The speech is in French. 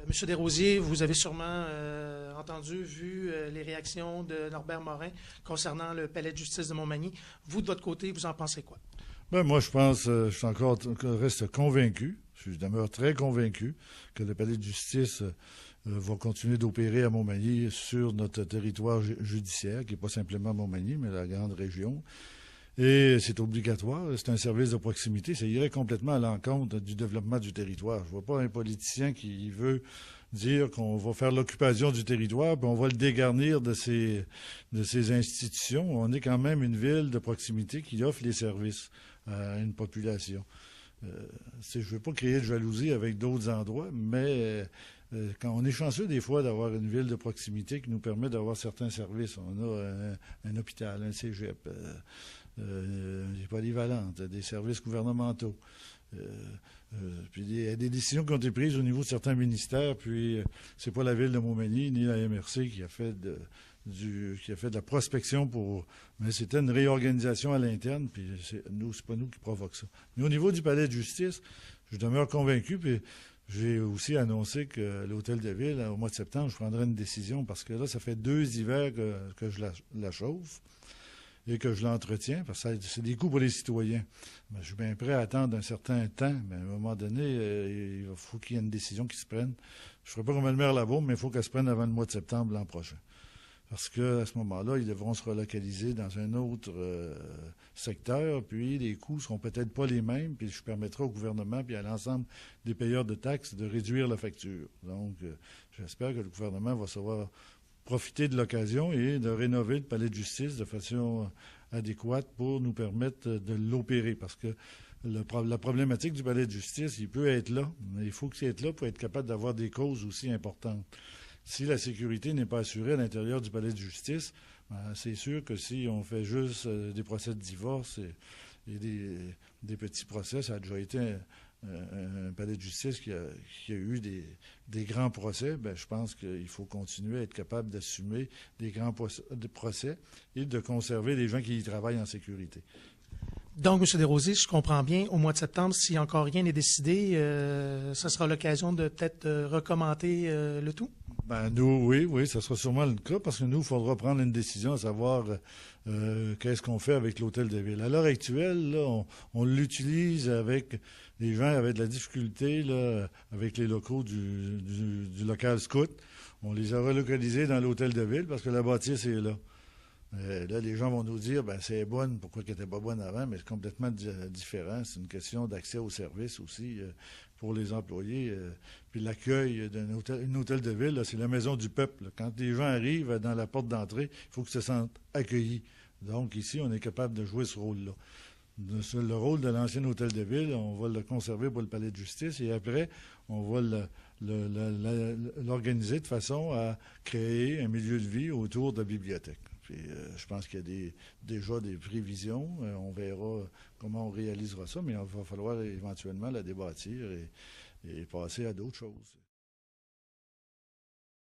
Monsieur Desrosiers, vous avez sûrement entendu, vu les réactions de Norbert Morin concernant le palais de justice de Montmagny. Vous, de votre côté, vous en pensez quoi? Ben, moi, je pense, je suis encore, reste convaincu, je demeure très convaincu que le palais de justice va continuer d'opérer à Montmagny sur notre territoire judiciaire, qui n'est pas simplement Montmagny, mais la grande région. Et c'est obligatoire, c'est un service de proximité, ça irait complètement à l'encontre du développement du territoire. Je vois pas un politicien qui veut dire qu'on va faire l'occupation du territoire, puis on va le dégarnir de ses institutions. On est quand même une ville de proximité qui offre les services à une population. Je ne veux pas créer de jalousie avec d'autres endroits, mais quand on est chanceux des fois d'avoir une ville de proximité qui nous permet d'avoir certains services. On a un hôpital, un cégep, des polyvalentes, des services gouvernementaux. Puis il y a des décisions qui ont été prises au niveau de certains ministères, puis c'est pas la ville de Montmagny ni la MRC qui a fait de la prospection mais c'était une réorganisation à l'interne, puis c'est pas nous qui provoque ça. Mais au niveau du palais de justice, je demeure convaincu, puis j'ai aussi annoncé que l'hôtel de ville, au mois de septembre, je prendrai une décision, parce que là, ça fait 2 hivers que je la chauffe et que je l'entretiens, parce que c'est des coûts pour les citoyens. Mais je suis bien prêt à attendre un certain temps, mais à un moment donné, il faut qu'il y ait une décision qui se prenne. Je ne ferai pas comme le maire Labaume, mais il faut qu'elle se prenne avant le mois de septembre l'an prochain. Parce qu'à ce moment-là, ils devront se relocaliser dans un autre secteur, puis les coûts seront peut-être pas les mêmes, puis je permettrai au gouvernement puis à l'ensemble des payeurs de taxes de réduire la facture. Donc, j'espère que le gouvernement va savoir profiter de l'occasion et de rénover le palais de justice de façon adéquate pour nous permettre de l'opérer. Parce que la problématique du palais de justice, il peut être là, mais il faut qu'il soit là pour être capable d'avoir des causes aussi importantes. Si la sécurité n'est pas assurée à l'intérieur du palais de justice, ben, c'est sûr que si on fait juste des procès de divorce et des petits procès, ça a déjà été un palais de justice qui a eu des grands procès, ben, je pense qu'il faut continuer à être capable d'assumer des grands procès et de conserver les gens qui y travaillent en sécurité. Donc, M. Desrosiers, je comprends bien, au mois de septembre, si encore rien n'est décidé, ça sera l'occasion de peut-être recommenter le tout? Ben, oui, ça sera sûrement le cas, parce que nous, il faudra prendre une décision à savoir qu'est-ce qu'on fait avec l'hôtel de ville. À l'heure actuelle, là, on l'utilise avec les gens avaient de la difficulté là, avec les locaux du local scout. On les a relocalisés dans l'hôtel de ville parce que la bâtisse est là. Là, les gens vont nous dire, ben c'est bonne, pourquoi qu'elle n'était pas bonne avant, mais c'est complètement différent. C'est une question d'accès aux services aussi pour les employés. Puis l'accueil d'un hôtel de ville, c'est la maison du peuple. Là. Quand les gens arrivent dans la porte d'entrée, il faut qu'ils se sentent accueillis. Donc ici, on est capable de jouer ce rôle-là. Le rôle de l'ancien hôtel de ville, on va le conserver pour le palais de justice et après, on va l'organiser de façon à créer un milieu de vie autour de la bibliothèque. Puis, je pense qu'il y a déjà des prévisions. On verra comment on réalisera ça, mais il va falloir éventuellement la débâtir et passer à d'autres choses.